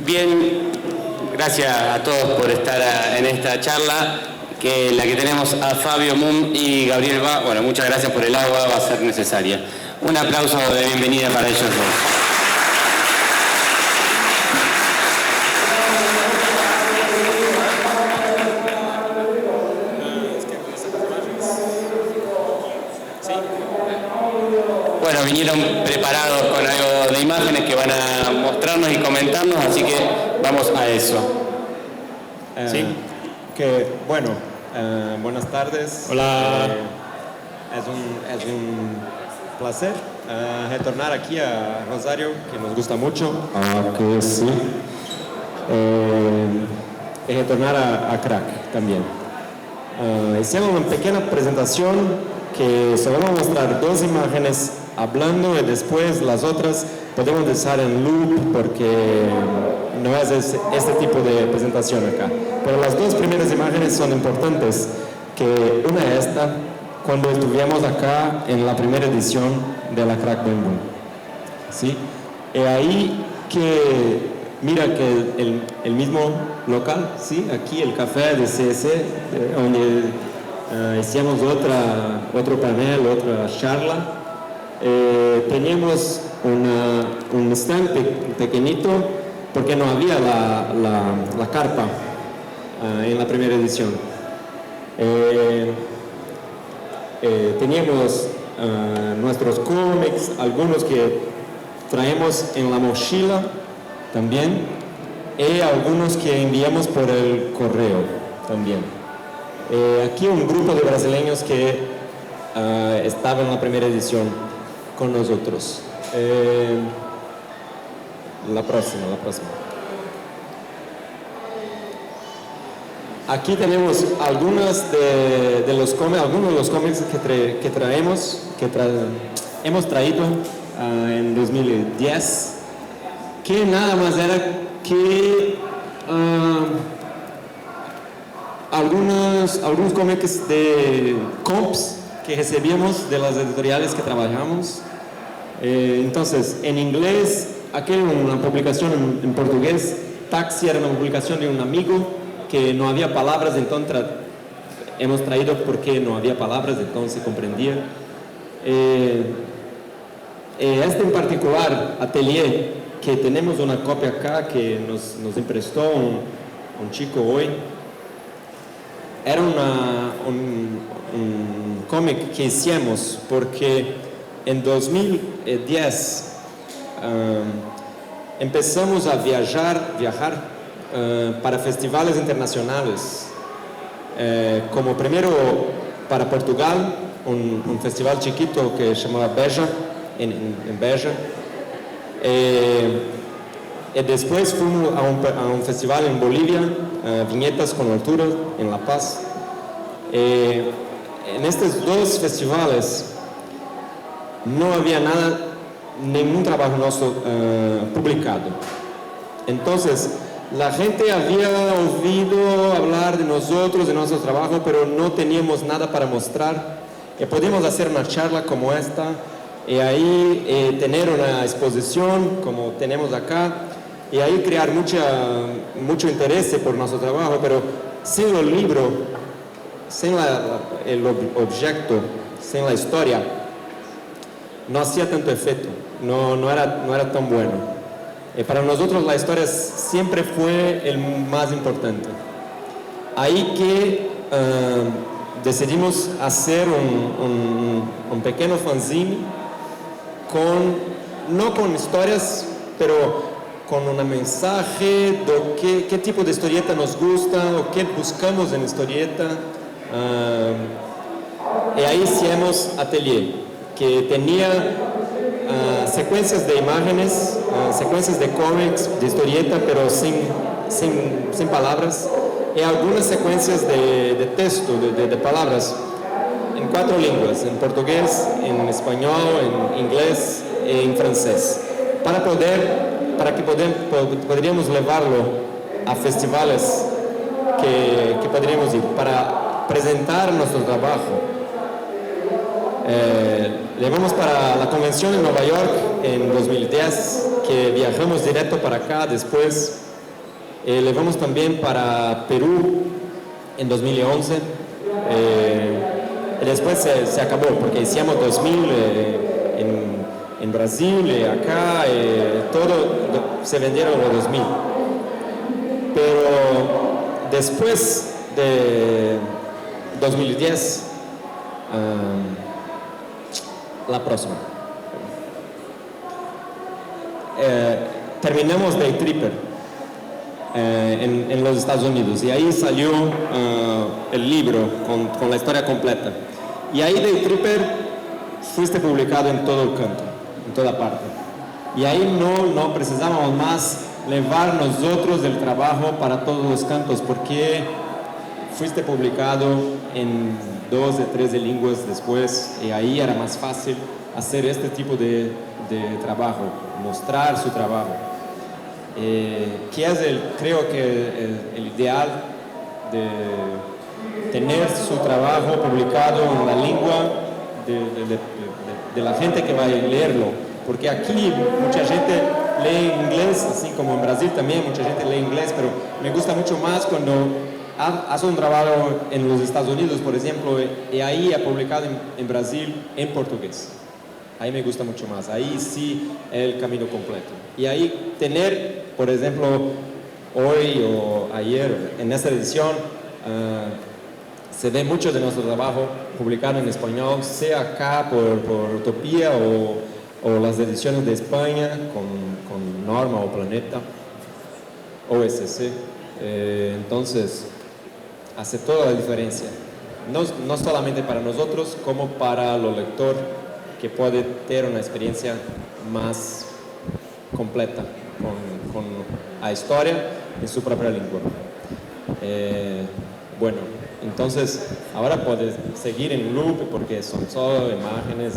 Bien, gracias a todos por estar en esta charla, la que tenemos a Fabio Moon y Gabriel Ba. Bueno, muchas gracias por el agua, va a ser necesaria. Un aplauso de bienvenida para ellos dos. Bueno, vinieron preparados con algo de imágenes que van a mostrarnos y comentarnos, así que vamos a eso. Sí. Buenas tardes. Hola. Es un placer retornar aquí a Rosario, que nos gusta mucho. Que sí. Y retornar a Crack también. Hicimos una pequeña presentación que solo vamos a mostrar dos imágenes hablando y después las otras podemos dejar en loop porque no es este tipo de presentación acá. Pero las dos primeras imágenes son importantes, que una es esta, cuando estuvimos acá en la primera edición de la Crack Bang Boom. ¿Sí? Y ahí que mira que el mismo local, ¿sí? Aquí el café de CS, donde hicimos otro panel, otra charla. Teníamos un stand pequeñito porque no había la carpa en la primera edición. Teníamos nuestros cómics, algunos que traemos en la mochila también, y algunos que enviamos por el correo también. Aquí un grupo de brasileños que estaba en la primera edición con nosotros. La próxima. Aquí tenemos algunos de los cómics que traemos, hemos traído en 2010, que nada más era que algunos cómics de comps que recibimos de las editoriales que trabajamos. Entonces, en inglés, aquí hay una publicación en portugués. Taxi era una publicación de un amigo que no había palabras, entonces hemos traído porque no había palabras, entonces se comprendía. Este en particular, Atelier, que tenemos una copia acá que nos emprestó un chico hoy, era un cómic que hicimos porque en 2010 empezamos a viajar para festivales internacionales, como primero para Portugal, un festival chiquito que se llamaba Beja, en Beja, y después fuimos a un festival en Bolivia, Viñetas con Altura, en La Paz. En estos dos festivales no había ningún trabajo nuestro publicado. Entonces, la gente había oído hablar de nosotros, de nuestro trabajo, pero no teníamos nada para mostrar. Y podíamos hacer una charla como esta, y ahí tener una exposición como tenemos acá, y ahí crear mucho interés por nuestro trabajo, pero sin el libro, sin el objeto, sin la historia, no hacía tanto efecto, no era tan bueno. Para nosotros la historia siempre fue el más importante. Ahí que decidimos hacer un pequeño fanzine no con historias, pero con un mensaje de qué tipo de historieta nos gusta o qué buscamos en historieta. Y ahí hicimos Atelier, que tenía secuencias de imágenes, secuencias de cómics, de historieta, pero sin palabras, y algunas secuencias de texto, de palabras, en 4 lenguas, en portugués, en español, en inglés y en francés, para que podríamos llevarlo a festivales que podríamos ir, para presentar nuestro trabajo. Le vamos para la convención en Nueva York en 2010, que viajamos directo para acá después. Le vamos también para Perú en 2011. Y después se acabó, porque hicimos 2000 en Brasil, acá, todo se vendieron los 2000. Pero después de 2010, la próxima. Terminamos Day Tripper en los Estados Unidos y ahí salió el libro con la historia completa. Y ahí Day Tripper fuiste publicado en todo el canto, en toda parte. Y ahí no precisábamos más llevar nosotros el trabajo para todos los cantos, porque fuiste publicado en 2 o 3 lenguas después, y ahí era más fácil hacer este tipo de trabajo, mostrar su trabajo. Que es creo que el ideal de tener su trabajo publicado en la lengua de la gente que va a leerlo, porque aquí mucha gente lee inglés, así como en Brasil también mucha gente lee inglés, pero me gusta mucho más cuando hace un trabajo en los Estados Unidos, por ejemplo, y ahí ha publicado en Brasil en portugués. Ahí me gusta mucho más, ahí sí el camino completo. Y ahí tener, por ejemplo, hoy o ayer en esta edición, se ve mucho de nuestro trabajo publicado en español, sea acá por Utopía o las ediciones de España con Norma o Planeta, OSC. Entonces, hace toda la diferencia, no solamente para nosotros, como para los lectores, que puede tener una experiencia más completa con la historia en su propia lengua. Bueno, entonces ahora puedes seguir en loop porque son solo imágenes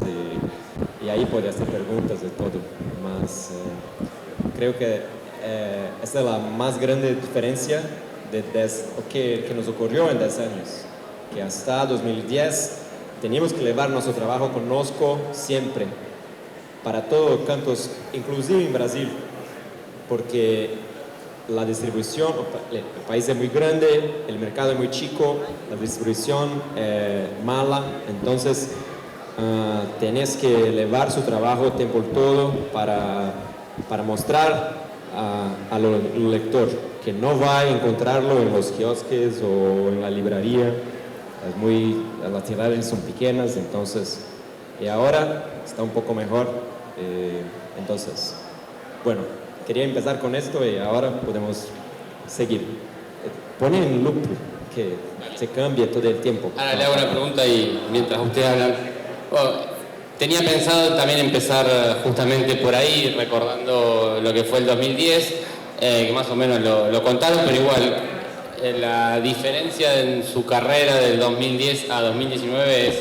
y ahí puedes hacer preguntas de todo. Más, creo que esa es la más grande diferencia que nos ocurrió en 10 años, que hasta 2010 teníamos que llevar nuestro trabajo conosco siempre, para todos los cantos, inclusive en Brasil, porque la distribución, el país es muy grande, el mercado es muy chico, la distribución es mala, entonces tenés que llevar su trabajo tiempo todo para mostrar a los lectores que no va a encontrarlo en los kiosques o en la librería. Las ciudades son pequeñas, entonces, y ahora está un poco mejor. Entonces, bueno, quería empezar con esto y ahora podemos seguir. Ponen en loop, que se cambie todo el tiempo. Ahora le hago una pregunta y mientras usted habla, tenía pensado también empezar justamente por ahí, recordando lo que fue el 2010, que más o menos lo contaron, pero igual, la diferencia en su carrera del 2010 a 2019 es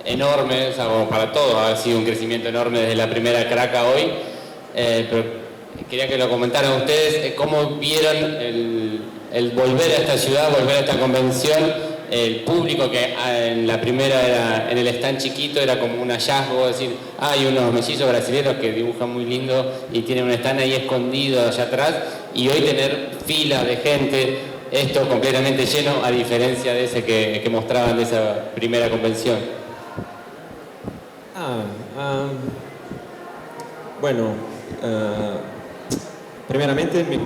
enorme, o sea, como para todo, ha sido un crecimiento enorme desde la primera crack a hoy, pero quería que lo comentaran ustedes, cómo vieron el volver a esta ciudad, volver a esta convención, el público que en la primera era, en el stand chiquito, era como un hallazgo, decir, hay unos mellizos brasileños que dibujan muy lindo y tienen un stand ahí escondido allá atrás, y hoy tener filas de gente, esto completamente lleno, a diferencia de ese que mostraban de esa primera convención. Bueno, primeramente me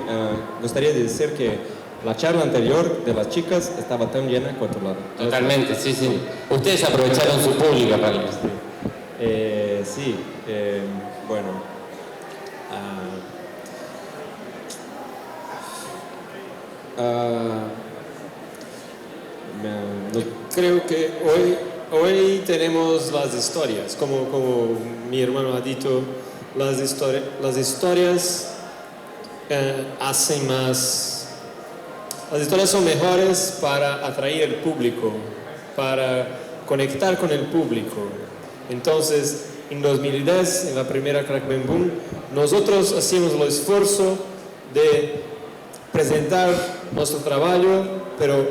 gustaría decir que la charla anterior de las chicas estaba tan llena cuanto la... Totalmente, sí, sí. Ustedes aprovecharon su público, realmente. Sí, bueno. Creo que hoy tenemos las historias, como mi hermano ha dicho, las historias hacen más... Las historias son mejores para atraer al público, para conectar con el público. Entonces, en 2010, en la primera Crack Bang Boom, nosotros hacíamos el esfuerzo de presentar nuestro trabajo, pero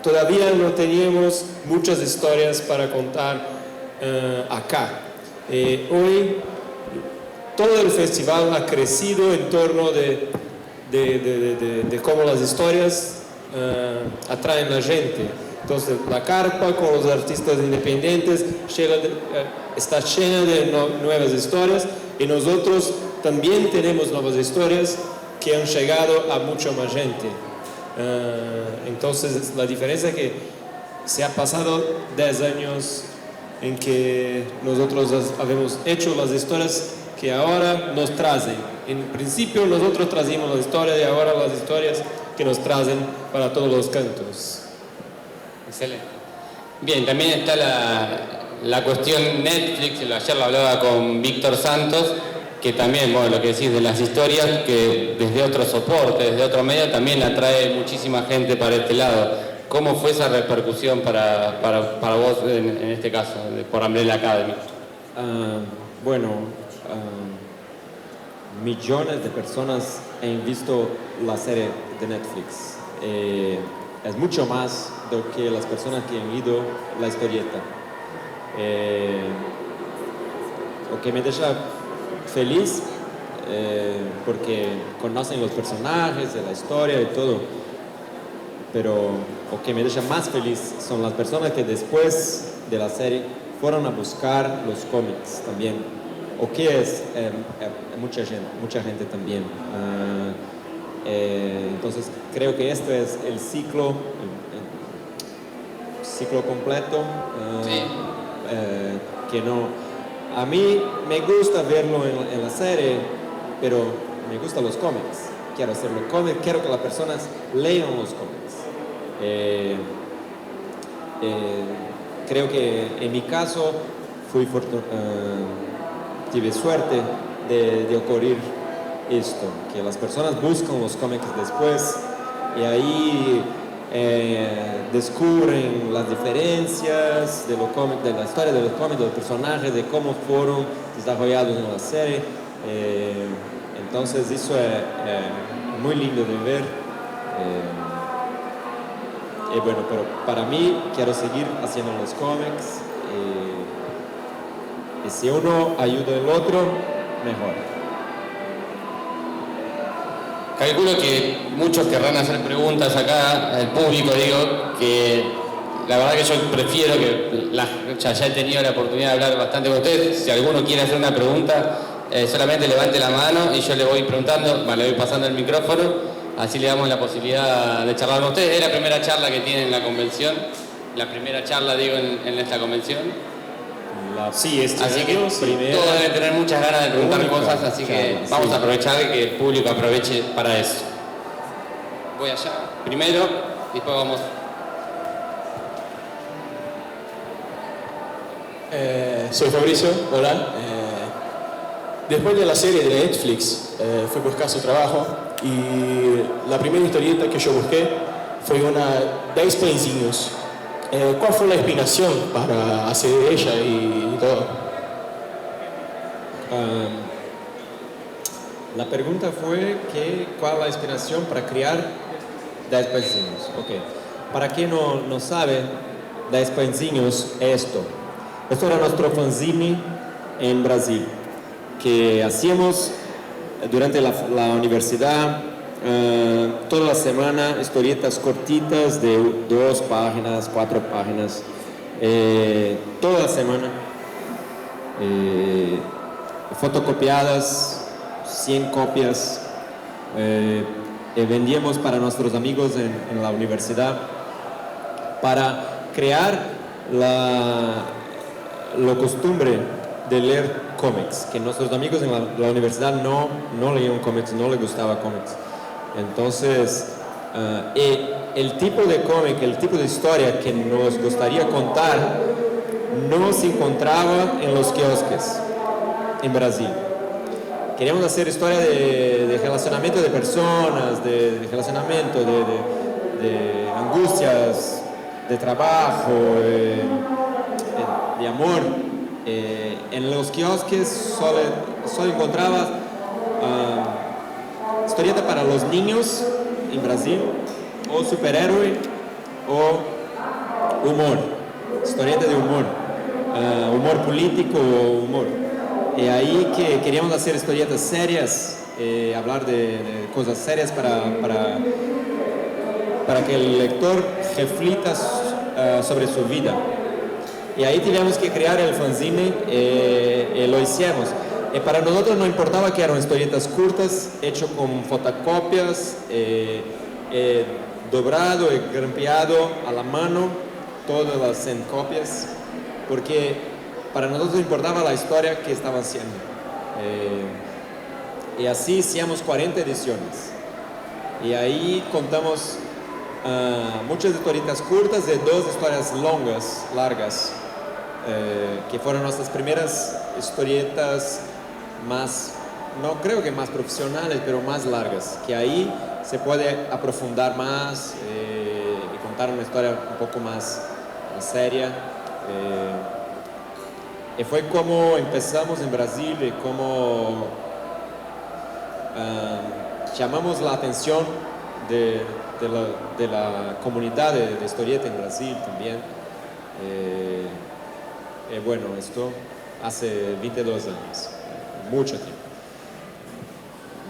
todavía no teníamos muchas historias para contar acá. Hoy todo el festival ha crecido en torno de cómo las historias atraen a la gente. Entonces la carpa con los artistas independientes está llena de nuevas historias, y nosotros también tenemos nuevas historias que han llegado a mucha más gente. Entonces la diferencia es que se ha pasado 10 años en que nosotros habíamos hecho las historias que ahora nos traen. En principio nosotros trajimos la historia, y ahora las historias que nos traen para todos los cantos. Excelente. Bien, también está la cuestión Netflix. Ayer lo hablaba con Víctor Santos, que también, bueno, lo que decís de las historias, que desde otro soporte, desde otro medio, también atrae muchísima gente para este lado. ¿Cómo fue esa repercusión para vos en este caso, por Umbrella Academy? Millones de personas han visto la serie de Netflix. Es mucho más de que las personas que han ido la historieta. Lo que me deja feliz porque conocen los personajes de la historia y todo, pero lo que me deja más feliz son las personas que después de la serie fueron a buscar los cómics también, o que es mucha gente también. Entonces creo que esto es el ciclo completo. Sí. Que no, a mí me gusta verlo en la serie, pero me gustan los cómics. Quiero hacerlo cómic, quiero que las personas lean los cómics. Creo que en mi caso tuve suerte de ocurrir esto, que las personas buscan los cómics después, y ahí descubren las diferencias de la historia de los cómics, de los personajes, de cómo fueron desarrollados en la serie. Entonces eso es muy lindo de ver. Bueno, pero para mí quiero seguir haciendo los cómics, y si uno ayuda al otro, mejor. Calculo que muchos querrán hacer preguntas acá, el público, digo, que la verdad que yo prefiero que ya he tenido la oportunidad de hablar bastante con ustedes. Si alguno quiere hacer una pregunta, solamente levante la mano y yo le voy preguntando, le voy pasando el micrófono, así le damos la posibilidad de charlar con ustedes. Es la primera charla que tienen en la convención, la primera charla, digo, en esta convención. Sí, así que todos deben tener muchas ganas de preguntar cosas, así que vamos a aprovechar que el público aproveche para eso. Voy allá primero, después vamos. Soy Fabricio, hola. Después de la serie de Netflix, fui a buscar su trabajo, y la primera historieta que yo busqué fue una 10 pãezinhos. ¿Cuál fue la inspiración para hacer ella y todo? La pregunta fue ¿cuál es la inspiración para crear 10 pãezinhos? Okay. Para quien no sabe, 10 pãezinhos es esto. Esto era nuestro fanzine en Brasil, que hacíamos durante la universidad. Toda la semana historietas cortitas de 2 páginas, 4 páginas, toda la semana, fotocopiadas, 100 copias, vendíamos para nuestros amigos en la universidad, para crear la costumbre de leer cómics, que nuestros amigos en la universidad no leían cómics, no les gustaba cómics. Entonces, el tipo de cómic, el tipo de historia que nos gustaría contar no se encontraba en los kiosques en Brasil. Queríamos hacer historia de relacionamiento de personas, de relacionamiento, de angustias, de trabajo, de amor. En los kiosques solo encontraba historieta para los niños en Brasil, o superhéroe, o humor, historieta de humor. humor político o humor. Y ahí que queríamos hacer historietas serias, hablar de cosas serias para que el lector reflita sobre su vida. Y ahí teníamos que crear el fanzine y lo hicimos. Y para nosotros no importaba que eran historietas cortas, hechas con fotocopias, dobrado y grampeado a la mano, todas las en copias, porque para nosotros importaba la historia que estaban haciendo. Y así hicimos 40 ediciones. Y ahí contamos muchas historietas cortas y 2 historias largas, que fueron nuestras primeras historietas más, no creo que más profesionales, pero más largas, que ahí se puede aprofundar más y contar una historia un poco más seria. Y fue como empezamos en Brasil y como llamamos la atención de la comunidad de historieta en Brasil también. Bueno, esto hace 22 años, mucho tiempo.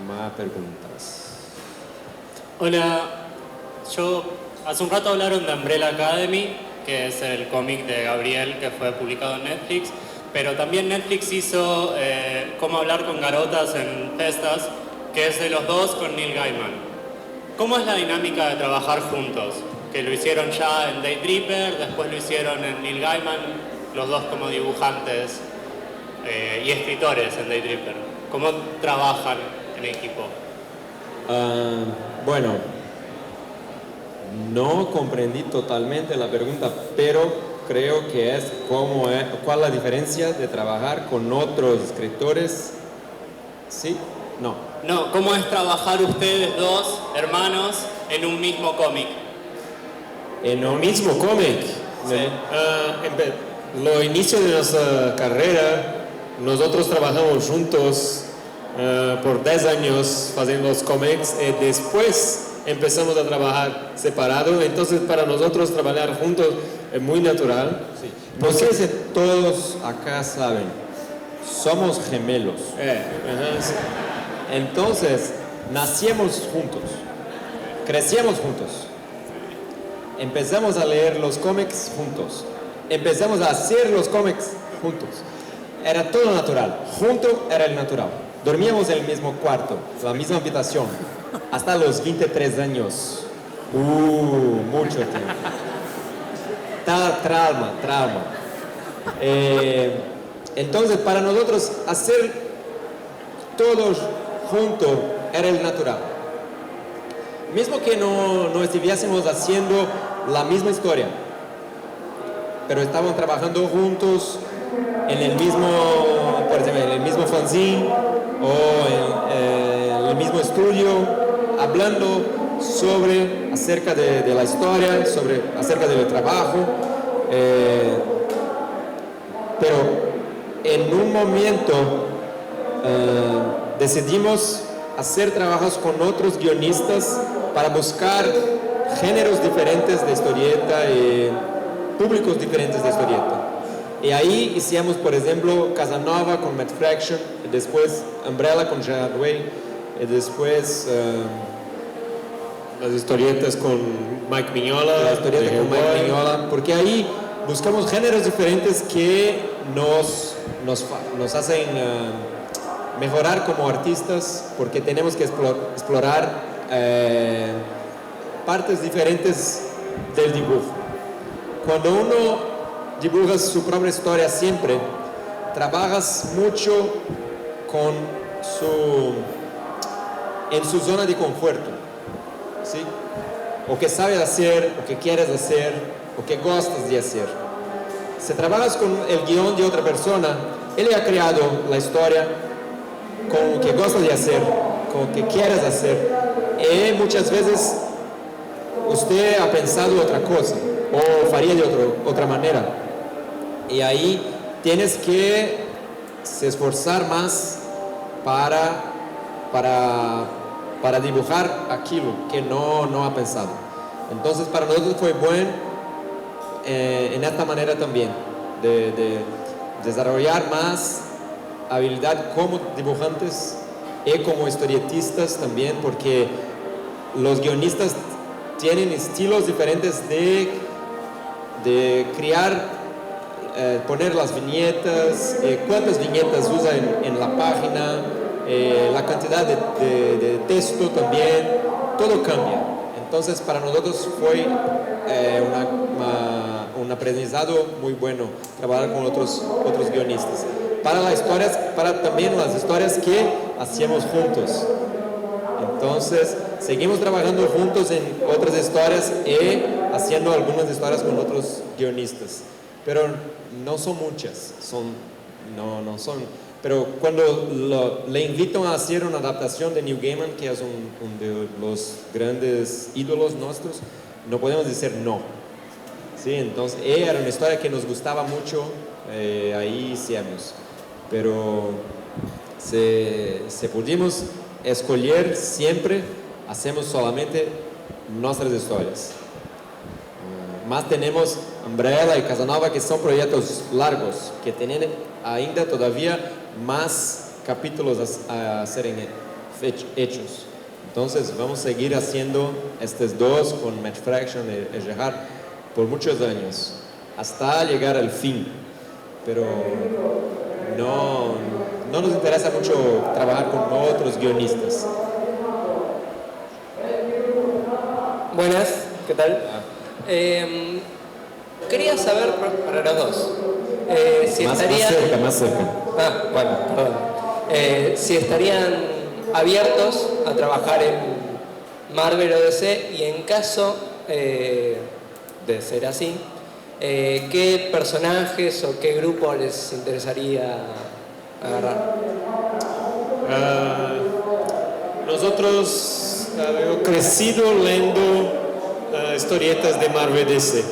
Más preguntas. Hola, hace un rato hablaron de Umbrella Academy, que es el cómic de Gabriel que fue publicado en Netflix, pero también Netflix hizo Cómo hablar con garotas en festas, que es de los dos con Neil Gaiman. ¿Cómo es la dinámica de trabajar juntos? Que lo hicieron ya en Daydreamer, después lo hicieron en Neil Gaiman, los dos como dibujantes y escritores en Daydreamer. ¿Cómo trabajan en equipo? Bueno, no comprendí totalmente la pregunta, pero creo que es cuál es la diferencia de trabajar con otros escritores. ¿Sí? No. No, ¿cómo es trabajar ustedes dos, hermanos, en un mismo cómic? En un mismo cómic. Sí. Lo inicio de nuestra carrera, nosotros trabajamos juntos por 10 años haciendo los cómics y después empezamos a trabajar separado. Entonces para nosotros trabajar juntos es muy natural. Sí. No sé si todos acá saben, somos gemelos. Sí. Entonces, nacimos juntos, crecíamos juntos, empezamos a leer los cómics juntos, empezamos a hacer los cómics juntos. Era todo natural, junto era el natural. Dormíamos en el mismo cuarto, la misma habitación, hasta los 23 años. Mucho tiempo. Trauma. Entonces, para nosotros, hacer todos juntos era el natural. Mismo que no estuviésemos haciendo la misma historia, pero estábamos trabajando juntos en el mismo, por ejemplo, en el mismo fanzine o en el mismo estudio, hablando acerca de la historia, acerca del trabajo, pero en un momento decidimos hacer trabajos con otros guionistas para buscar géneros diferentes de historieta y públicos diferentes de historieta. Y ahí hicimos, por ejemplo, Casanova con Matt Fraction, y después Umbrella con Gerard Way, y después las historietas con Mike Mignola. La historieta con Mike Mignola, porque ahí buscamos géneros diferentes que nos hacen mejorar como artistas, porque tenemos que explorar partes diferentes del dibujo. Cuando uno dibuja su propia historia siempre, trabajas mucho en su zona de confort, ¿sí? O que sabes hacer, o que quieres hacer, o que gustas de hacer. Si trabajas con el guión de otra persona, él ha creado la historia con lo que gustas de hacer, con lo que quieres hacer, y muchas veces usted ha pensado otra cosa, o haría de otra manera. Y ahí tienes que se esforzar más para dibujar aquello que no ha pensado. Entonces para nosotros fue bueno en esta manera también, de desarrollar más habilidad como dibujantes y como historietistas también, porque los guionistas tienen estilos diferentes de crear, poner las viñetas, cuántas viñetas usa en la página, la cantidad de texto también, todo cambia. Entonces para nosotros fue un aprendizado muy bueno trabajar con otros guionistas. Para también las historias que hacíamos juntos. Entonces seguimos trabajando juntos en otras historias y haciendo algunas historias con otros guionistas. Pero no son muchas, no son. Pero cuando le invito a hacer una adaptación de Neil Gaiman, que es un de los grandes ídolos nuestros, no podemos decir no. Sí, entonces era una historia que nos gustaba mucho, ahí hicimos. Pero si pudimos escoger siempre, hacemos solamente nuestras historias. Más tenemos Umbrella y Casanova, que son proyectos largos, que tienen ainda todavía más capítulos a ser hechos. Entonces vamos a seguir haciendo estos dos con Matt Fraction y Gerard por muchos años, hasta llegar al fin. Pero no nos interesa mucho trabajar con otros guionistas. Buenas, ¿qué tal? Quería saber para los dos si estarían... Más cerca. Ah, bueno, perdón. Si estarían abiertos a trabajar en Marvel o DC, y en caso de ser así, ¿qué personajes o qué grupo les interesaría agarrar? Nosotros hemos crecido leyendo historietas de Marvel DC,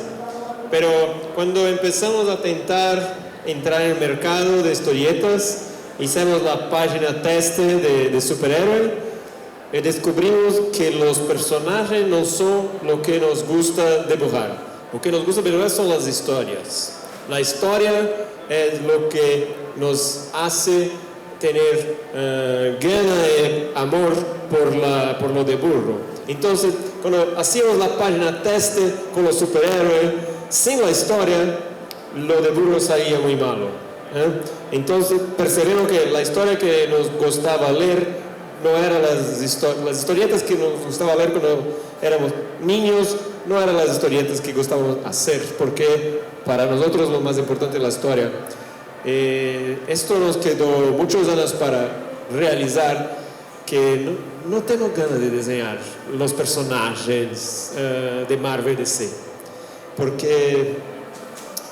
pero cuando empezamos a intentar entrar en el mercado de historietas, hicimos la página test de superhéroe y descubrimos que los personajes no son lo que nos gusta dibujar. Lo que nos gusta dibujar son las historias. La historia es lo que nos hace tener gana y amor por lo de burro. Entonces, cuando hacíamos la página test con los superhéroes, sin la historia, lo de burro salía muy malo. Entonces, percibimos que la historia que nos gustaba leer no eran las historietas que nos gustaba leer cuando éramos niños, no eran las historietas que gustábamos hacer, porque para nosotros lo más importante es la historia. Esto nos quedó muchos años para realizar que no tengo ganas de diseñar los personajes de Marvel DC, porque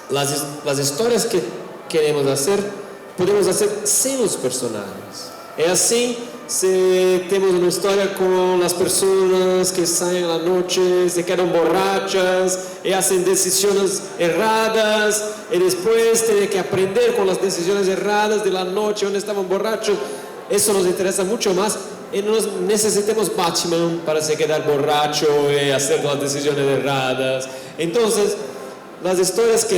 las historias que queremos hacer podemos hacer sin los personajes. Es así, si tenemos una historia con las personas que salen a la noche, se quedan borrachas y hacen decisiones erradas, y después tienen que aprender con las decisiones erradas de la noche donde estaban borrachos, eso nos interesa mucho más. Y no necesitamos Batman para se quedar borracho y hacer las decisiones erradas. Entonces, las historias que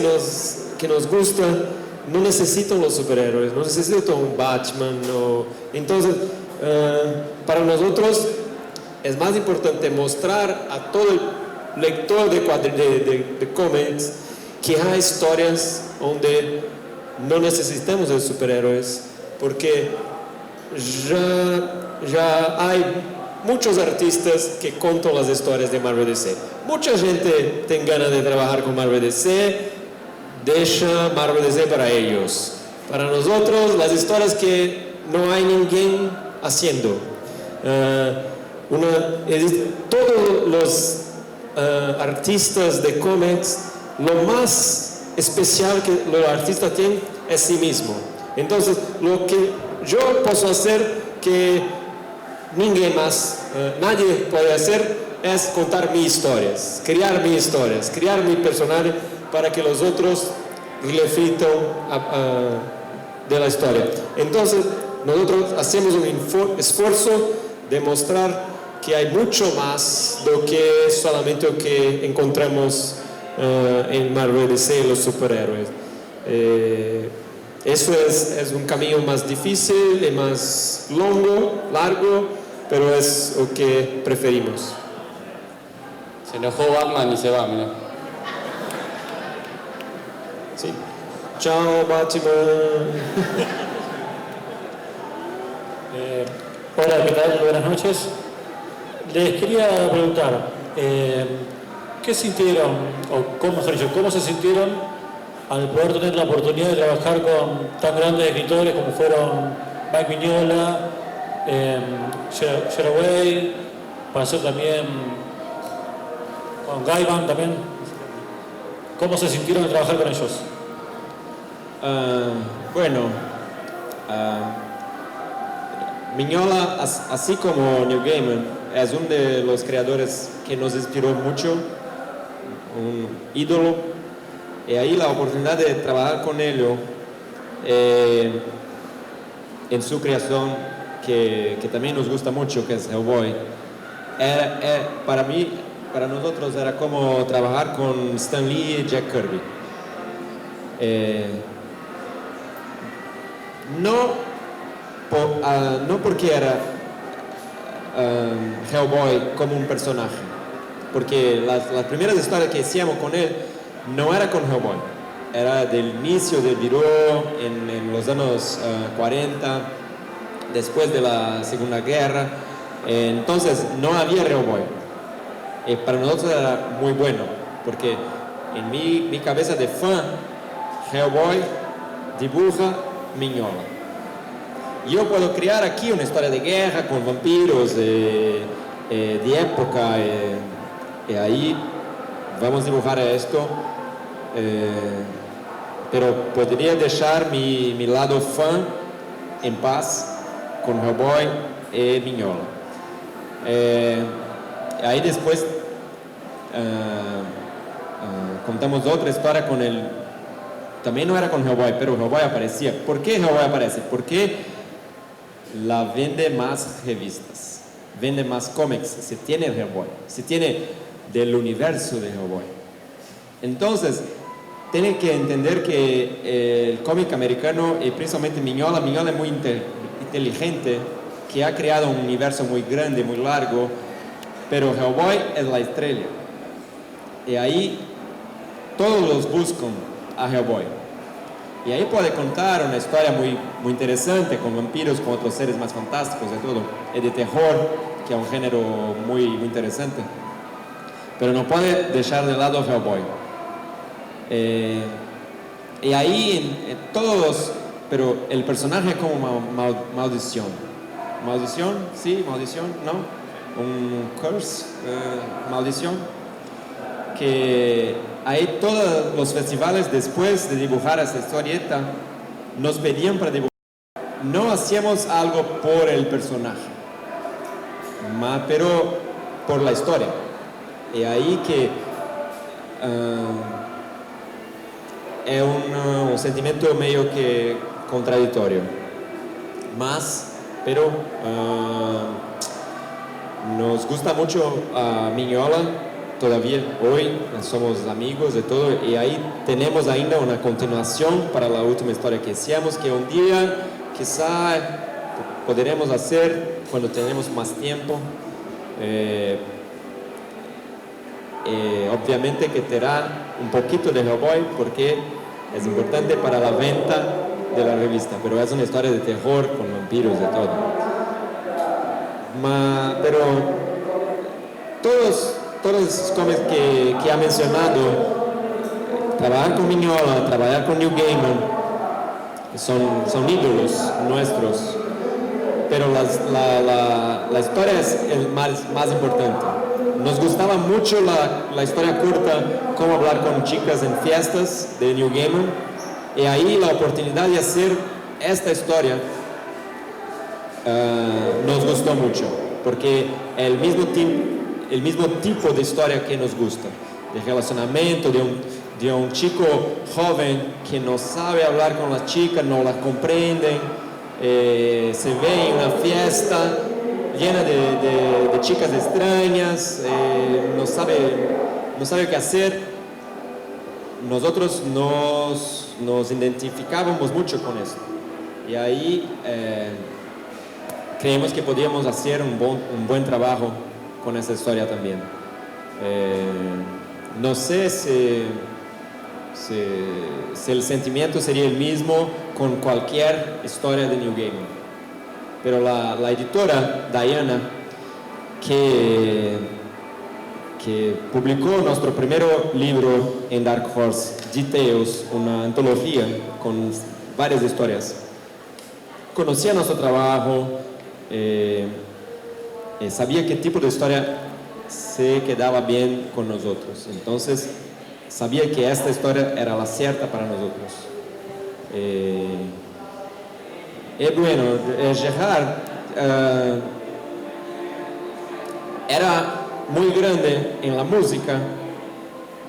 nos gustan no necesitan los superhéroes, no necesitan un Batman. No. Entonces, para nosotros es más importante mostrar a todo el lector de cómics que hay historias donde no necesitamos de superhéroes, porque ya hay muchos artistas que cuentan las historias de Marvel DC. Mucha gente tiene ganas de trabajar con Marvel DC, deja Marvel DC para ellos. Para nosotros, las historias que no hay ninguém haciendo. Todos los artistas de cómics, lo más especial que los artistas tienen es sí mismo. Entonces, lo que yo puedo hacer que nadie puede hacer es contar mis historias, crear mi personaje para que los otros reflitan de la historia. Entonces, nosotros hacemos un esfuerzo de mostrar que hay mucho más de lo que solamente lo que encontramos en Marvel DC, los superhéroes. Eso es un camino más difícil y más largo, pero es lo que preferimos. Se enojó Batman y se va, mira. Sí. Chao, Batman. Hola, ¿qué tal? Buenas noches. Les quería preguntar, ¿qué sintieron, o cómo se sintieron al poder tener la oportunidad de trabajar con tan grandes escritores como fueron Mike Mignola, Gerard Way, para hacer también con Gaiman también? ¿Cómo se sintieron al trabajar con ellos? Mignola, así como Neil Gaiman, es uno de los creadores que nos inspiró mucho, un ídolo, y ahí la oportunidad de trabajar con él en su creación, que también nos gusta mucho, que es Hellboy, para nosotros era como trabajar con Stan Lee y Jack Kirby. No porque era Hellboy como un personaje, porque las primeras historias que hacíamos con él no era con Hellboy, era del inicio del Bureau en los años 40, después de la Segunda Guerra. Entonces no había Hellboy. Para nosotros era muy bueno, porque en mi cabeza de fan, Hellboy dibuja Mignola. Yo puedo crear aquí una historia de guerra con vampiros de época, y ahí vamos a dibujar esto, pero podría dejar mi lado fan en paz con Hellboy y Mignola. Ahí después contamos otra historia con él. También no era con Hellboy, pero Hellboy aparecía. ¿Por qué Hellboy aparece? Porque la vende más revistas, vende más cómics, se tiene Hellboy, se tiene del universo de Hellboy. Entonces, tienen que entender que el cómic americano, y principalmente Mignola es muy inteligente, que ha creado un universo muy grande, muy largo, pero Hellboy es la estrella. Y ahí todos los buscan a Hellboy. Y ahí puede contar una historia muy interesante, con vampiros, con otros seres más fantásticos, de todo, y de terror, que es un género muy interesante. Pero no puede dejar de lado a Hellboy. Y ahí en todos, pero el personaje es como maldición. ¿Maldición? Sí, maldición, ¿no? Un curse, maldición. Que ahí todos los festivales, después de dibujar esta historieta, nos pedían para dibujar. No hacíamos algo por el personaje, pero por la historia. Y ahí que es un sentimiento medio que contradictorio. Pero nos gusta mucho a Mignola. Todavía hoy somos amigos de todo, y ahí tenemos ainda una continuación para la última historia que hicimos, que un día quizá podremos hacer cuando tenemos más tiempo. Obviamente que tendrá un poquito de Hellboy porque es importante para la venta de la revista, pero es una historia de terror con vampiros y todo. Pero todos esos cómics que ha mencionado, trabajar con Mignola, trabajar con Neil Gaiman, son ídolos nuestros, pero la historia es el más importante. Nos gustaba mucho la historia corta, cómo hablar con chicas en fiestas, de Neil Gaiman, y ahí la oportunidad de hacer esta historia nos gustó mucho, porque el mismo tipo de historia que nos gusta, de relacionamiento, de un chico joven que no sabe hablar con las chicas, no las comprenden, se ve en una fiesta llena de chicas extrañas, no sabe qué hacer. nosotros nos identificábamos mucho con eso. Y ahí creemos que podíamos hacer un buen trabajo con esa historia también. No sé si el sentimiento sería el mismo con cualquier historia de New Game, pero la editora Diana, que publicó nuestro primer libro en Dark Horse, Details, una antología con varias historias, conocía nuestro trabajo, sabía qué tipo de historia se quedaba bien con nosotros. Entonces, sabía que esta historia era la cierta para nosotros. Y bueno, Gerard era muy grande en la música,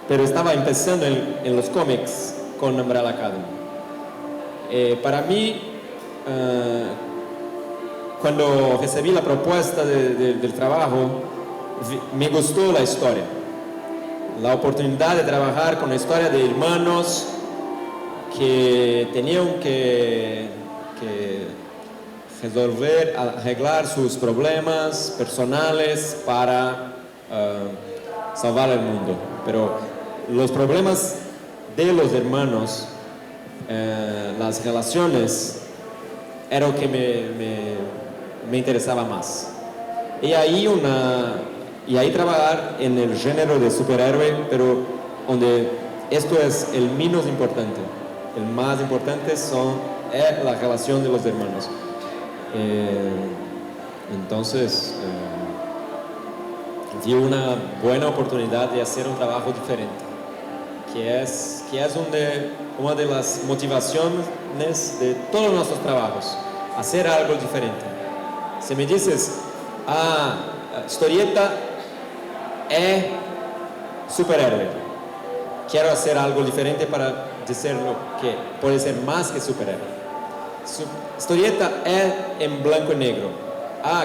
pero estaba empezando en los cómics con Umbrella Academy. Para mí, cuando recibí la propuesta del trabajo, me gustó la historia, la oportunidad de trabajar con la historia de hermanos que tenían que arreglar sus problemas personales para salvar el mundo. Pero los problemas de los hermanos, las relaciones, era lo que me interesaba más. Y ahí trabajar en el género de superhéroe, pero donde esto es el menos importante. El más importante es la relación de los hermanos. Entonces, dio una buena oportunidad de hacer un trabajo diferente, que es una de las motivaciones de todos nuestros trabajos, hacer algo diferente. Si me dices, historieta es superhéroe, quiero hacer algo diferente para decirlo que puede ser más que superhéroe. Historieta es en blanco y negro,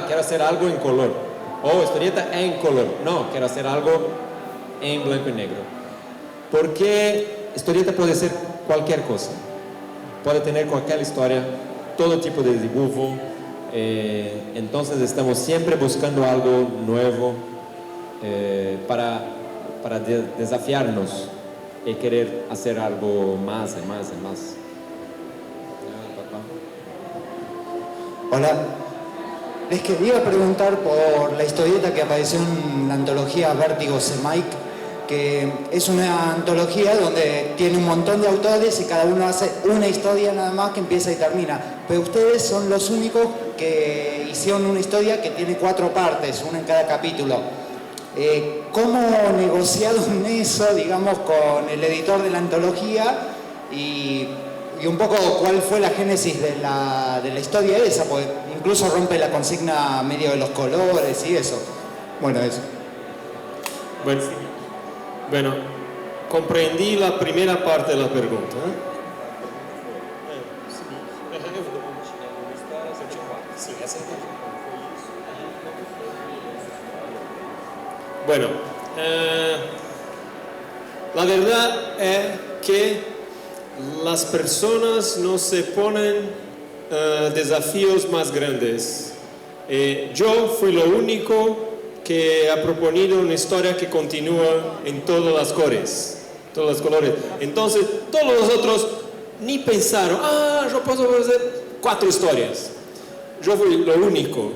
quiero hacer algo en color. Historieta es en color, no, quiero hacer algo en blanco y negro. Porque historieta puede ser cualquier cosa, puede tener cualquier historia, todo tipo de dibujo. Entonces estamos siempre buscando algo nuevo para desafiarnos y querer hacer algo más y más y más. Hola, les quería preguntar por la historieta que apareció en la antología Vértigo Semike, que es una antología donde tiene un montón de autores y cada uno hace una historia nada más que empieza y termina. Pero ustedes son los únicos que hicieron una historia que tiene 4 partes, una en cada capítulo. ¿Cómo negociaron eso, digamos, con el editor de la antología? Y un poco cuál fue la génesis de la historia esa, porque incluso rompe la consigna medio de los colores y eso. Bueno, eso. Bueno, comprendí la primera parte de la pregunta. Bueno, la verdad es que las personas no se ponen desafíos más grandes. Yo fui lo único que ha proponido una historia que continúa en todos los colores. Entonces, todos los otros ni pensaron, yo puedo hacer 4 historias. Yo fui lo único.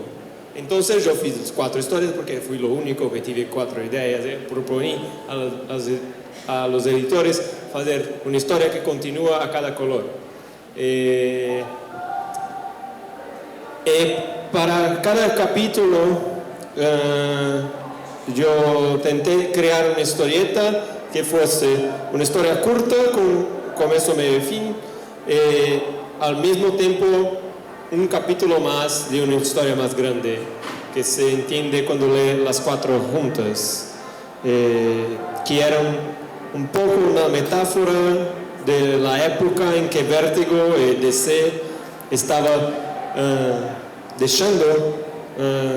Entonces, yo fiz 4 historias porque fui lo único que tuve 4 ideas. Proponí a los editores hacer una historia que continúa a cada color. Para cada capítulo, yo intenté crear una historieta que fuese una historia corta con comienzo, medio y fin, al mismo tiempo un capítulo más de una historia más grande que se entiende cuando lee las 4 juntas, que eran un poco una metáfora de la época en que Vértigo y DC estaba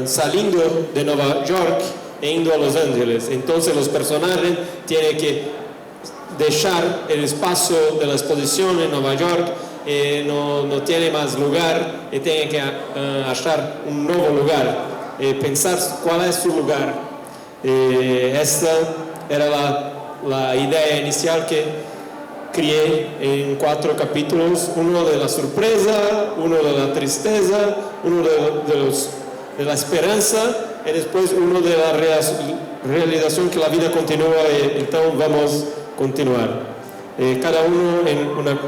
saliendo de Nueva York e indo a Los Ángeles. Entonces los personajes tienen que dejar el espacio de la exposición en Nueva York, no tiene más lugar y tiene que hallar un nuevo lugar, pensar cuál es su lugar. Esta era la idea inicial que creé en 4 capítulos, uno de la sorpresa, uno de la tristeza, uno de la esperanza y después uno de la realización que la vida continúa y entonces vamos a continuar. Cada uno en un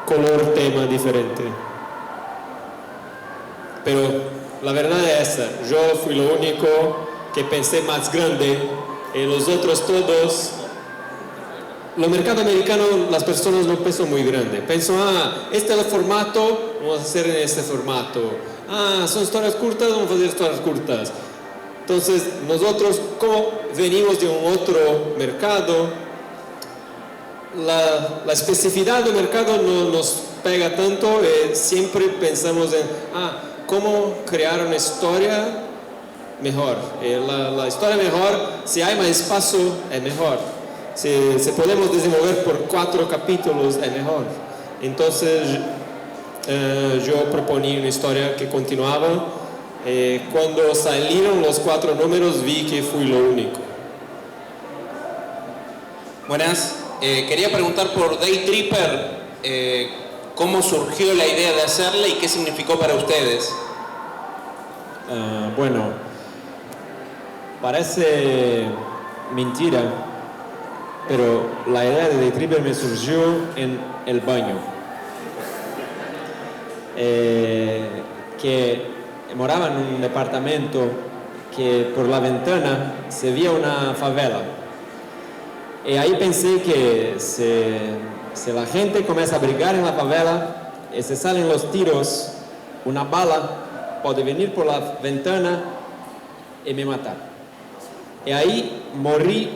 color, tema diferente. Pero la verdad es esta, yo fui lo único que pensé más grande y los otros todos. Lo mercado americano, las personas no piensan muy grande. Piensan, este es el formato, vamos a hacer en este formato. Son historias cortas, vamos a hacer historias cortas. Entonces, nosotros, como venimos de un otro mercado, la especificidad del mercado no nos pega tanto. Siempre pensamos en, cómo crear una historia mejor. La historia mejor, si hay más espacio, es mejor. Si podemos desenvolver por 4 capítulos, es mejor. Entonces, yo proponí una historia que continuaba. Cuando salieron los 4 números, vi que fui lo único. Buenas. Quería preguntar por Day Tripper, ¿cómo surgió la idea de hacerla y qué significó para ustedes? Bueno, parece mentira, pero la idea de Day Tripper me surgió en el baño. Que moraba en un departamento que por la ventana se veía una favela. Y ahí pensé que si la gente comienza a brigar en la favela y se salen los tiros, una bala puede venir por la ventana y me matar. Y ahí morí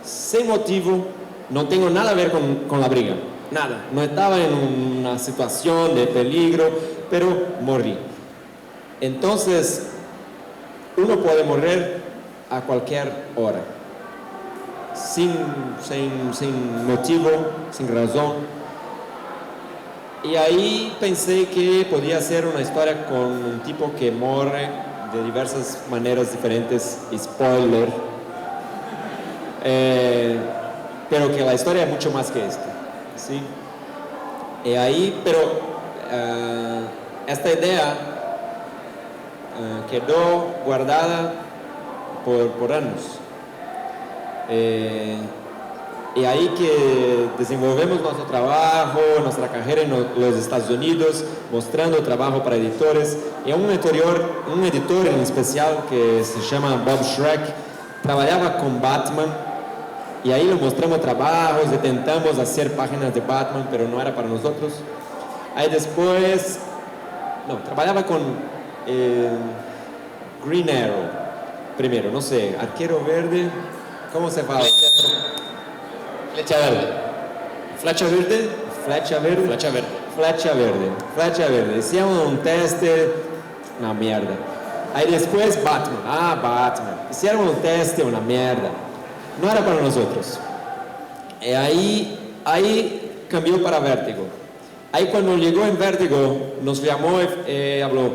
sin motivo, no tengo nada a ver con la briga, nada. No estaba en una situación de peligro, pero morí. Entonces, uno puede morir a cualquier hora, sin motivo, sin razón. Y ahí pensé que podía ser una historia con un tipo que muere de diversas maneras diferentes, spoiler, pero que la historia es mucho más que esto, ¿sí? Y ahí, pero esta idea quedó guardada por años. Y ahí que desenvolvemos nuestro trabajo, nuestra carrera en los Estados Unidos, mostrando trabajo para editores. Y un editor en especial que se llama Bob Schreck, trabajaba con Batman. Y ahí le mostramos trabajos, intentamos hacer páginas de Batman, pero no era para nosotros. Ahí después, trabajaba con Green Arrow, primero, no sé, Arquero Verde, ¿cómo se llama? Flecha verde. Flecha verde. Flecha verde. Flecha verde. Flecha verde. Flecha verde. Hicimos un teste, una mierda. Ahí después Batman. Batman. Hicieron un teste, una mierda. No era para nosotros. Y ahí cambió para Vértigo. Ahí cuando llegó en Vértigo, nos llamó y habló: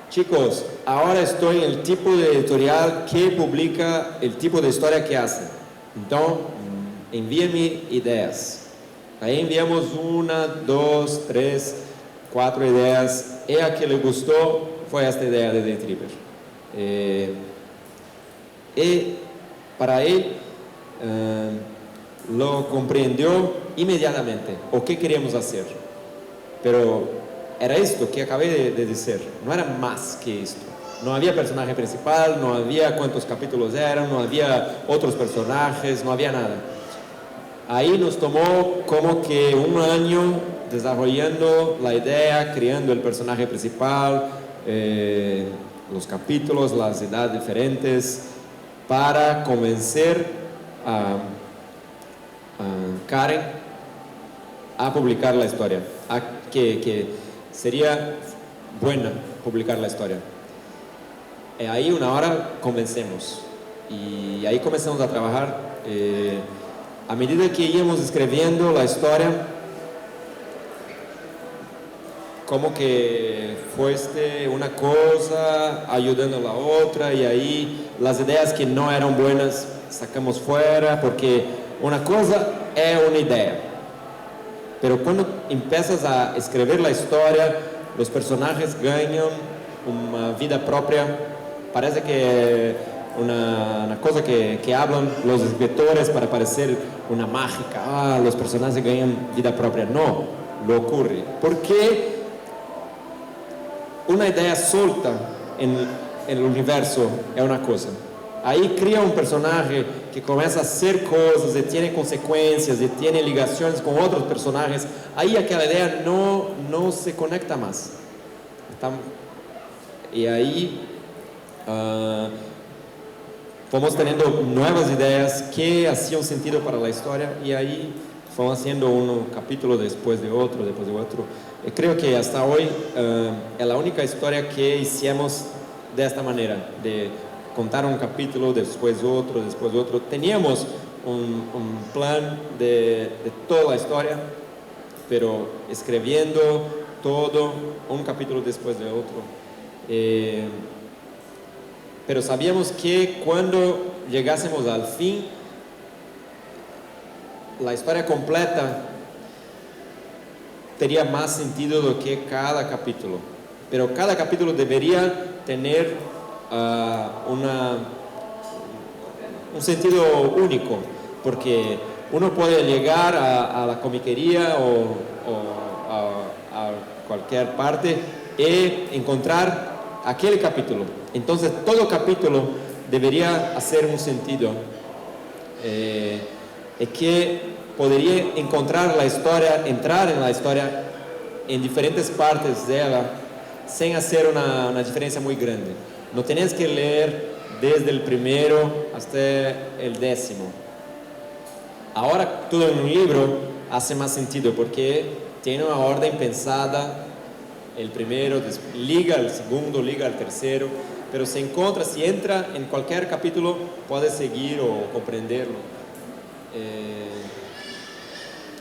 chicos, ahora estoy en el tipo de editorial que publica el tipo de historia que hace. Entonces, envíenme ideas. Ahí enviamos 1, 2, 3, 4 ideas. Y a que le gustó fue esta idea de Day Tripper. Y para él lo comprendió inmediatamente o qué queríamos hacer. Pero era esto que acabé de decir, no era más que esto. No había personaje principal, no había cuántos capítulos eran, no había otros personajes, no había nada. Ahí nos tomó como que 1 año desarrollando la idea, creando el personaje principal, los capítulos, las edades diferentes, para convencer a Karen a publicar la historia, a que sería buena publicar la historia. Ahí una hora convencemos y ahí comenzamos a trabajar. a medida que íbamos escribiendo la historia, como que fuese una cosa ayudando a la otra, y ahí las ideas que no eran buenas sacamos fuera, porque una cosa es una idea, pero cuando empiezas a escribir la historia, los personajes ganan una vida propia. Parece que una cosa que hablan los escritores para parecer una mágica, los personajes ganan vida propia. No, lo ocurre, porque una idea suelta en el universo es una cosa. Ahí crea un personaje que comienza a hacer cosas y tiene consecuencias y tiene ligaciones con otros personajes. Ahí aquella idea no se conecta más. Y ahí fomos teniendo nuevas ideas que hacían sentido para la historia, y ahí fomos haciendo un capítulo después de otro. Creo que hasta hoy es la única historia que hicimos de esta manera, de contar un capítulo, después otro. Teníamos un plan de toda la historia, pero escribiendo todo, un capítulo después de otro. Pero sabíamos que cuando llegásemos al fin, la historia completa tenía más sentido do que cada capítulo. Pero cada capítulo debería tener un sentido único, porque uno puede llegar a la comiquería o a cualquier parte y encontrar aquel capítulo. Entonces todo capítulo debería hacer un sentido, y que podría encontrar la historia, entrar en la historia en diferentes partes de ella sin hacer una diferencia muy grande. No tienes que leer desde el primero hasta el 10º. Ahora todo en un libro hace más sentido porque tiene una orden pensada. El primero, liga al segundo, liga al tercero, pero si entra en cualquier capítulo, puedes seguir o comprenderlo.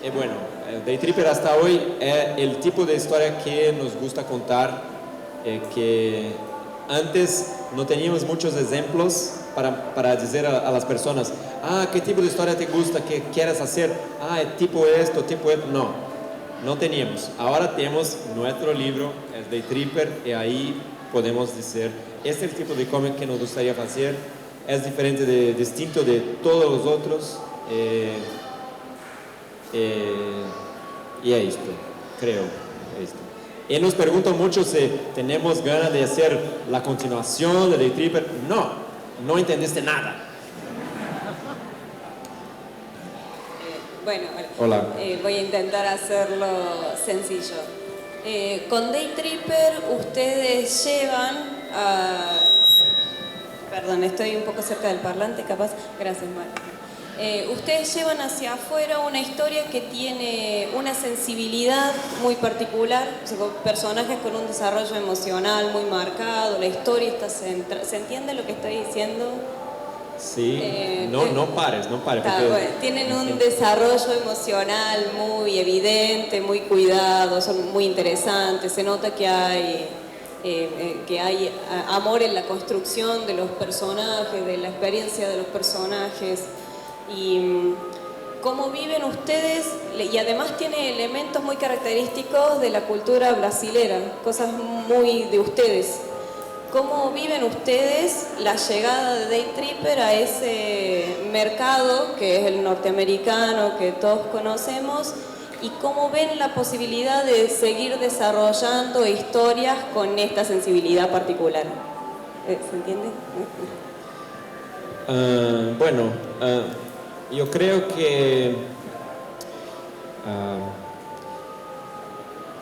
Y bueno, Day Tripper hasta hoy es el tipo de historia que nos gusta contar, que antes no teníamos muchos ejemplos para decir a las personas, ¿qué tipo de historia te gusta, qué quieres hacer? Tipo esto. No teníamos. Ahora tenemos nuestro libro, el Day Tripper, y ahí podemos decir, este es el tipo de cómic que nos gustaría hacer, es diferente, distinto de todos los otros, y es esto, creo, esto. Y nos preguntan mucho si tenemos ganas de hacer la continuación de Day Tripper. No entendiste nada. Bueno, hola. Voy a intentar hacerlo sencillo. Con Day Tripper ustedes llevan a... Perdón, estoy un poco cerca del parlante, capaz. Gracias, Mario. Ustedes llevan hacia afuera una historia que tiene una sensibilidad muy particular, o sea, con personajes con un desarrollo emocional muy marcado, la historia está centrada. ¿Se entiende lo que estoy diciendo? Sí, no pares. Bueno, tienen un desarrollo emocional muy evidente, muy cuidado, son muy interesantes, se nota que hay amor en la construcción de los personajes, de la experiencia de los personajes, y cómo viven ustedes, y además tiene elementos muy característicos de la cultura brasilera, cosas muy de ustedes. ¿Cómo viven ustedes la llegada de Day Tripper a ese mercado que es el norteamericano que todos conocemos? ¿Y cómo ven la posibilidad de seguir desarrollando historias con esta sensibilidad particular? ¿Se entiende? Yo creo que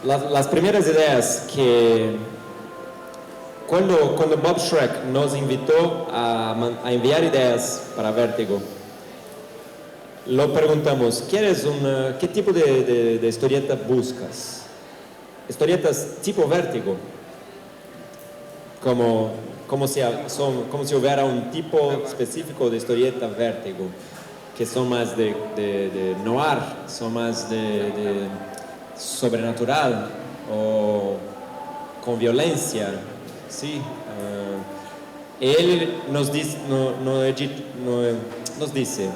las primeras ideas que... Cuando Bob Schreck nos invitó a enviar ideas para Vértigo, lo preguntamos, ¿qué tipo de historieta buscas? ¿Historietas tipo Vértigo? Como si hubiera un tipo específico de historieta Vértigo. que son más de noir, son más de sobrenatural o con violencia, ¿sí? Él nos dice, nos dice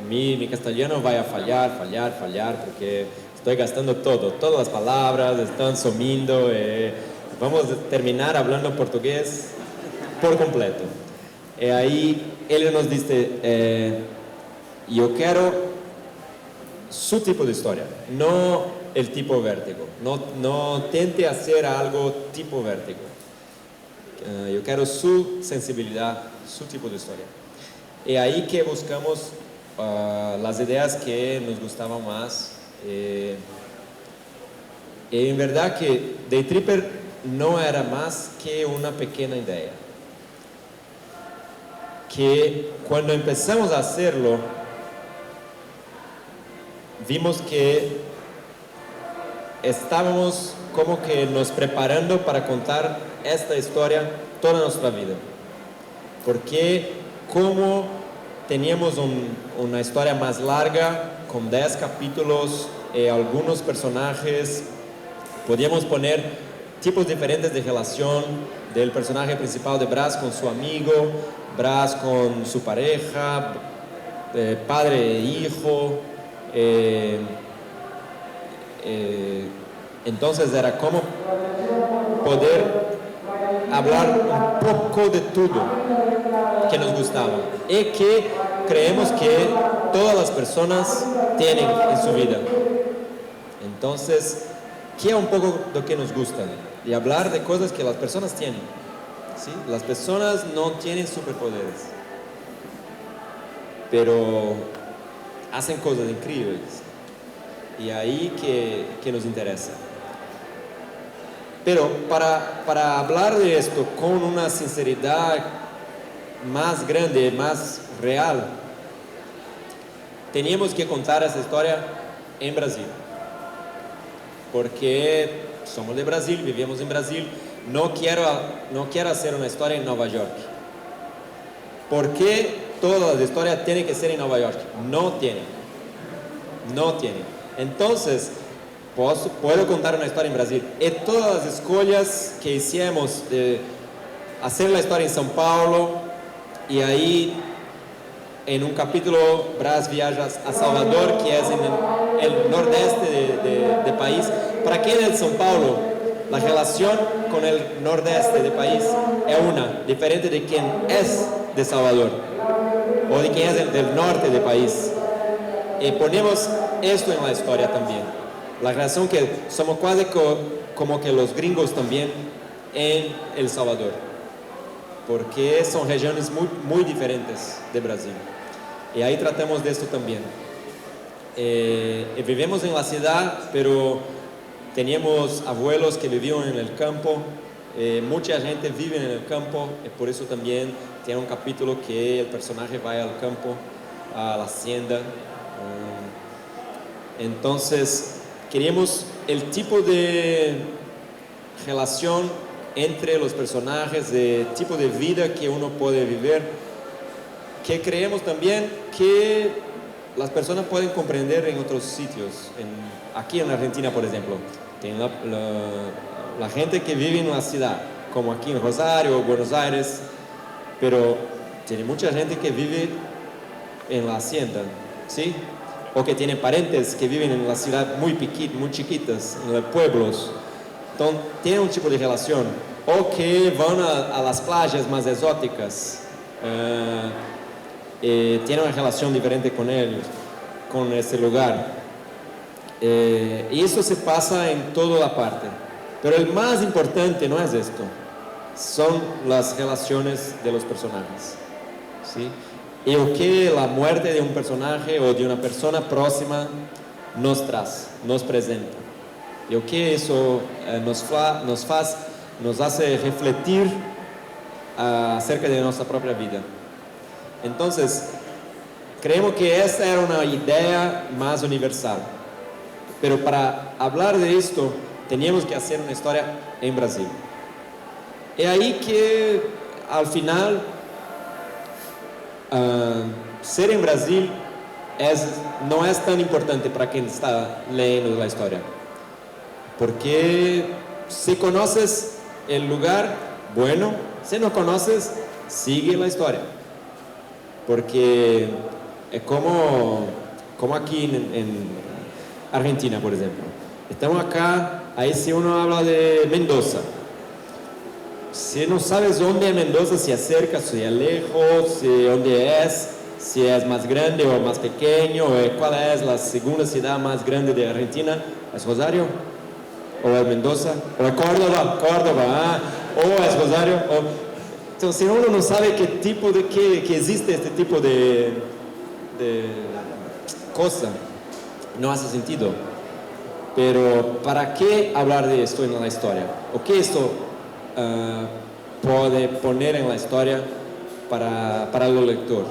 mi castellano va a fallar, porque estoy gastando todas las palabras están sumiendo, vamos a terminar hablando portugués por completo. Ahí él nos dice, yo quiero su tipo de historia, no el tipo Vértigo, no tente hacer algo tipo Vértigo. Yo quiero su sensibilidad, su tipo de historia. Y ahí que buscamos las ideas que nos gustaban más. Y en verdad que Day Tripper no era más que una pequeña idea. Que cuando empezamos a hacerlo, vimos que estábamos como que nos preparando para contar esta historia toda nuestra vida. Porque como teníamos una historia más larga, con 10 capítulos, algunos personajes, podíamos poner tipos diferentes de relación del personaje principal de Braz con su amigo, Braz con su pareja, padre e hijo. Entonces era como poder hablar un poco de todo que nos gustaba y que creemos que todas las personas tienen en su vida. Entonces, ¿qué es un poco lo que nos gusta? Y hablar de cosas que las personas tienen, ¿sí? Las personas no tienen superpoderes, pero hacen cosas increíbles. Y ahí que nos interesa. Pero para hablar de esto con una sinceridad más grande, más real, teníamos que contar esa historia en Brasil. Porque somos de Brasil, vivimos en Brasil, no quiero hacer una historia en Nueva York. ¿Por qué todas las historias tienen que ser en Nueva York? No tienen. Entonces, puedo contar una historia en Brasil. Y todas las escolhas que hicimos de hacer la historia en São Paulo, y ahí en un capítulo Braz viaja a Salvador, que es en el nordeste del país. Para quien es São Paulo, la relación con el nordeste del país es una, diferente de quien es de Salvador, o de quien es del norte del país. Y ponemos esto en la historia también. La razón que somos casi como que los gringos también en El Salvador, porque son regiones muy diferentes de Brasil. Y ahí tratamos de esto también. Vivimos en la ciudad, pero teníamos abuelos que vivían en el campo. Mucha gente vive en el campo, y por eso también tiene un capítulo que el personaje va al campo, a la hacienda. Entonces, queríamos el tipo de relación entre los personajes, de tipo de vida que uno puede vivir, que creemos también que las personas pueden comprender en otros sitios. Aquí en Argentina, por ejemplo, tienen la gente que vive en una ciudad, como aquí en Rosario o Buenos Aires, pero tiene mucha gente que vive en la hacienda, ¿sí? O que tiene parientes que viven en la ciudad muy chiquitas, en los pueblos. Entonces, tienen un tipo de relación. O que van a las playas más exóticas. Tienen una relación diferente con ellos, con ese lugar. Y eso se pasa en toda la parte. Pero el más importante no es esto. Son las relaciones de los personajes, ¿sí? Y lo que la muerte de un personaje o de una persona próxima nos trae, nos presenta. Y lo que eso nos hace refletir acerca de nuestra propia vida. Entonces, creemos que esta era una idea más universal. Pero para hablar de esto, teníamos que hacer una historia en Brasil. Y ahí que al final ser en Brasil no es tan importante para quien está leyendo la historia. Porque si conoces el lugar, bueno, si no conoces, sigue la historia. Porque es como aquí en Argentina, por ejemplo. Estamos acá, ahí si uno habla de Mendoza. Si no sabes dónde es Mendoza, si es cerca, si es lejos, si es más grande o más pequeño, cuál es la segunda ciudad más grande de Argentina, ¿es Rosario? ¿O es Mendoza? ¿O es Córdoba? ¿O es Rosario? Entonces, si uno no sabe que existe este tipo de cosa, no hace sentido. Pero ¿para qué hablar de esto en la historia? ¿O qué esto puede poner en la historia para el lector?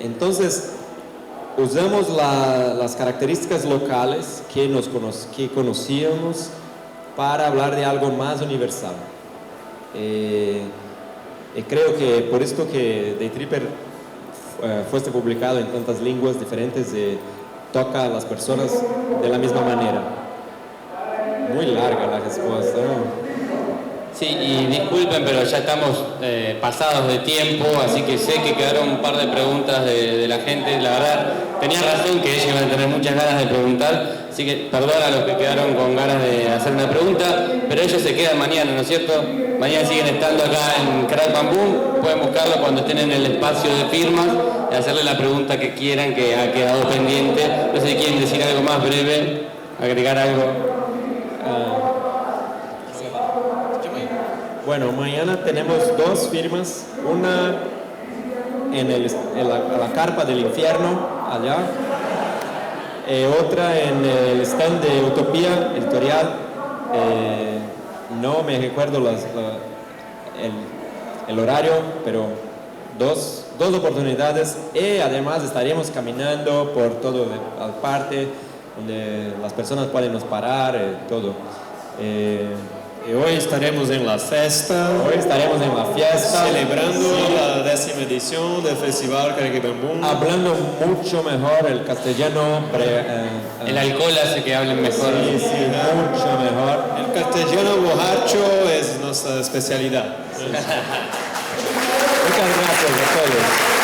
Entonces, usamos las características locales que conocíamos para hablar de algo más universal. Y creo que por esto que Day Tripper fue publicado en tantas lenguas diferentes, toca a las personas de la misma manera. Muy larga la respuesta, ¿no? Sí, y disculpen, pero ya estamos pasados de tiempo, así que sé que quedaron un par de preguntas de la gente. La verdad, tenía razón que ellos iban a tener muchas ganas de preguntar, así que perdón a los que quedaron con ganas de hacer una pregunta, pero ellos se quedan mañana, ¿no es cierto? Mañana siguen estando acá en Crack Bam Boom, pueden buscarlo cuando estén en el espacio de firmas y hacerle la pregunta que quieran, que ha quedado pendiente. No sé si quieren decir algo más breve, agregar algo. Bueno, mañana tenemos 2 firmas, una en la carpa del infierno, allá, otra en el stand de Utopía Editorial. No me recuerdo el horario, pero dos oportunidades, y además estaremos caminando por todo la parte donde las personas pueden nos parar, todo. Y hoy estaremos en la fiesta. Celebrando la 10ª edición del Festival Crack Bam Boom. Hablando mucho mejor el castellano. El alcohol hace que hablen mejor. Sí, mucho mejor. El castellano borracho es nuestra especialidad. Muchas gracias a todos.